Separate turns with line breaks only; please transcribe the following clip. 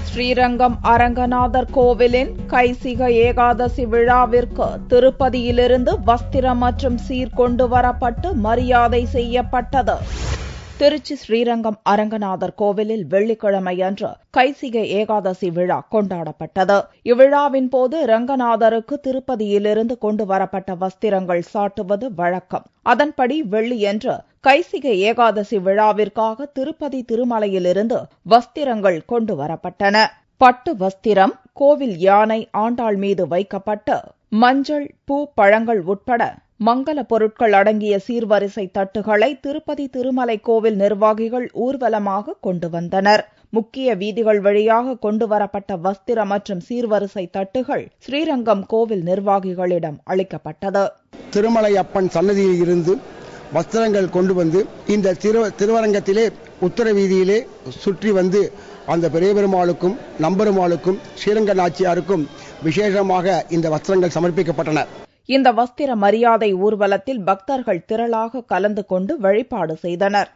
ஸ்ரீரங்கம் அரங்கநாதர் கோவிலின் கைசிக ஏகாதசி விழாவிற்கு திருப்பதியிலிருந்து வஸ்திரம் மற்றும் சீர் கொண்டு வரப்பட்டு மரியாதை செய்யப்பட்டது. திருச்சி ஸ்ரீரங்கம் அரங்கநாதர் கோவிலில் வெள்ளிக்கிழமை அன்று கைசிக ஏகாதசி விழா கொண்டாடப்பட்டது. இவ்விழாவின் போது ரங்கநாதருக்கு திருப்பதியிலிருந்து கொண்டு வரப்பட்ட வஸ்திரங்கள் சாட்டுவது வழக்கம். அதன்படி வெள்ளியன்று கைசிக ஏகாதசி விழாவிற்காக திருப்பதி திருமலையிலிருந்து வஸ்திரங்கள் கொண்டு வரப்பட்டன. பட்டு வஸ்திரம், கோவில் யானை, ஆண்டாள் மீது வைக்கப்பட்டு மஞ்சள், பூ, பழங்கள் உட்பட மங்கல பொருட்கள் அடங்கிய சீர்வரிசை தட்டுகளை திருப்பதி திருமலை கோவில் நிர்வாகிகள் ஊர்வலமாக கொண்டு வந்தனர். முக்கிய வீதிகள் வழியாக கொண்டு வரப்பட்ட வஸ்திர மற்றும் சீர்வரிசை தட்டுகள் ஸ்ரீரங்கம் கோவில் நிர்வாகிகளிடம் அளிக்கப்பட்டது.
திருமலை அப்பன் சன்னதியில் இருந்து வஸ்திரங்கள் கொண்டு வந்து இந்த திருவரங்கத்திலே உத்தர வீதியிலே சுற்றி வந்து அந்த பெரிய பெருமாளுக்கும் நம்பெருமாளுக்கும் ஸ்ரீரங்க நாச்சியாருக்கும் விசேஷமாக இந்த வஸ்திரங்கள் சமர்ப்பிக்கப்பட்டன.
இந்த வஸ்திர மரியாதை ஊர்வலத்தில் பக்தர்கள் திரளாக கலந்து கொண்டு வழிபாடு செய்தனர்.